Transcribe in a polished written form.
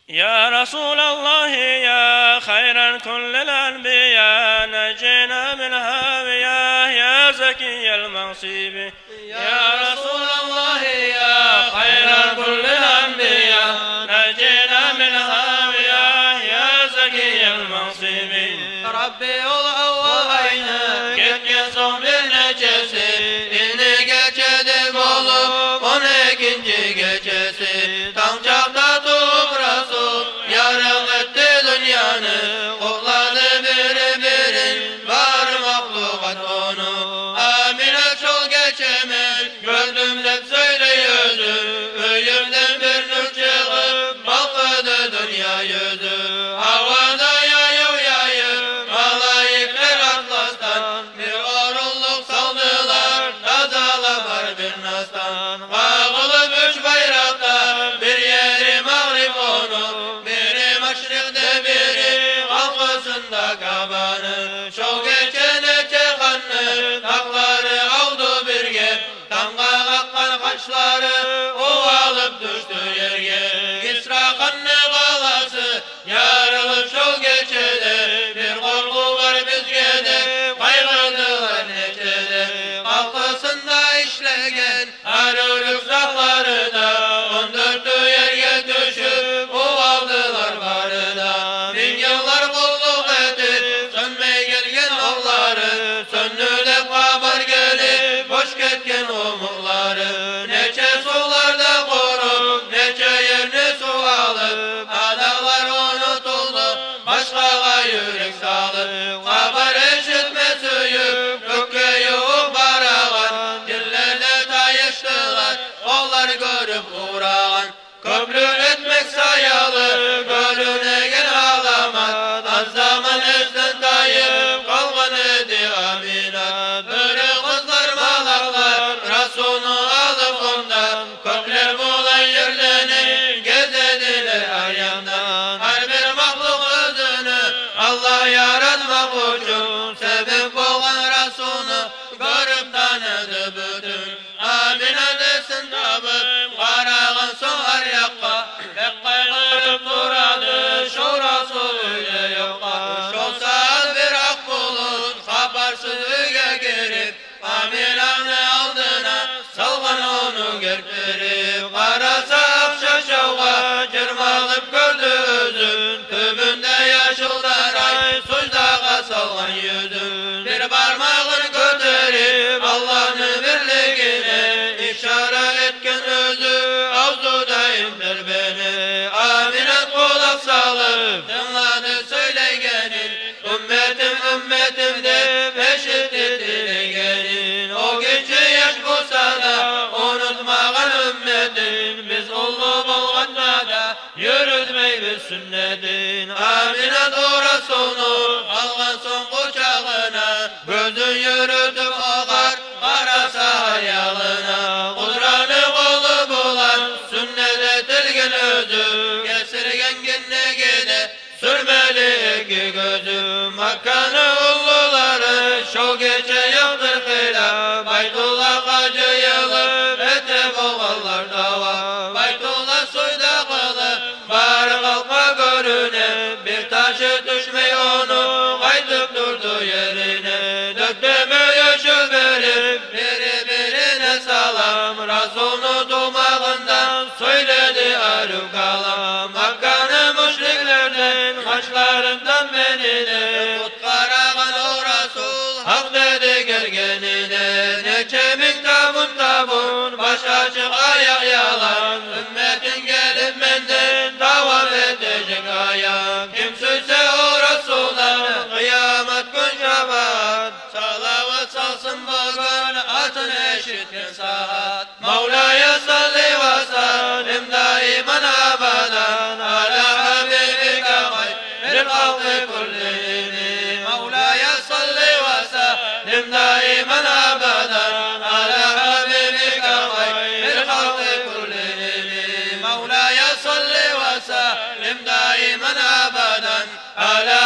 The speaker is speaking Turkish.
يا رسول الله يا خير كل الأنبياء نجينا من هاوية يا زكي المنصب يا رسول الله يا خير كل الأنبياء نجينا من هاوية يا زكي المنصب ربي Allah'ayna gitken son bir neçesi İni geçedim olup on ikinci gecesi tam çapta tuğup Resul yarım etti dünyanı kokladı biri birin var mahlukat onu Amine çol geçemez gönlümden söylüyordu Öyümden bir nur çıkıp balkadı dünya yüzü Havada yayıp yayıp malayikler atlastan Bir orulluk saldılar tazalar var bir nastan Kağılıp üç bayrakta bir yeri mağrib onu Biri maşrikte biri kalkısında kabanı Şov geçene çekanlı takları aldı bir gep Damga kakkan kaşları ovalıp düştü yerge İsra kanlı kalası yarılıp şov geçede Bir korku var bizgede kaygırdılar neçede Kalkısında işlegen arılık zakları da 14'ü yerge düşüp ovaldılar barı da Bin yıllar kulluk edip sönmey gelgen oğulları Söndürüp kabar gelip boş ketken umutları Neçe sularda korup neçe yerini su alıp Adalar unutuldu başkaga yürek salıp Kabar eşitme suyu gökkeyi barağan Dillerde tayıştılar onlar görüp uğrağan Köprü etmek sayalı gölüne gel ağlamak Az zaman özden tayıp kalgan idi aminat Böyle kızlar malaklar Resul'u alıp ondan Kökler bulan yerlerini gezediler her yandan Her bir mahluk özünü Allah yaratmak için Sebep olan Resul'u görüp tanıdı bütün Amine desin tabıp karağın son her yakka Pek kaygırıp duradı şu Resul öyle yokka Şu saat bir ak bulut habersiz öge girip Amine'nin aldığına salgan onu götürüp Karasa akşa şavga cırmalıp gördü özün Tübünde yaşıldan ay suçdağa salgan yüzün Bir parmağını götürüp Allah'ın birliğine işaret etken özü Avzudayım der beni Amine kulak salıp dinladı söylegenin Ümmetim ümmetim de peşitti dilegenin O gece yaş bulsa da unutmağın ümmetin Biz ulu bulganda da yürütmeyi bir sünnetin Amine doğru sonu algan son kucağına Gözün yürütüp ağar karasa hayalına Kudranı kolu bulan sünnet etilgen özü Kesirgen genne gide sürmeli iki gözü Makkanı ulluları şov gece yıldır kıyla Baytullah kacı yılı ete boğallar dava Baytullah suyda kılı bari kalka görüne Bir taşı düşmey onu kaydıp durdu yerine Döktü müyüşü verip biri birine salam Resul'u dumağından söyledi arı kalam Makkanı müşriklerden kaçlarından benine Kut karağın o Resul hak dedi gergenine Neçe bin tabun baş açık ayak yalan Ümmetin gelip benden davam edecek ayak Kim sözse o Resul'a kıyamet gün şabat Salavat salsın bugün atın eşitken saat Mevla'ya salli ve sallim daiman abadan Ala habibike hayril halkı kullini Mevla'ya salli ve sallim daiman abadan Ala habibike hayril halkı kullini Mevla'ya salli ve sallim daiman abadan Ala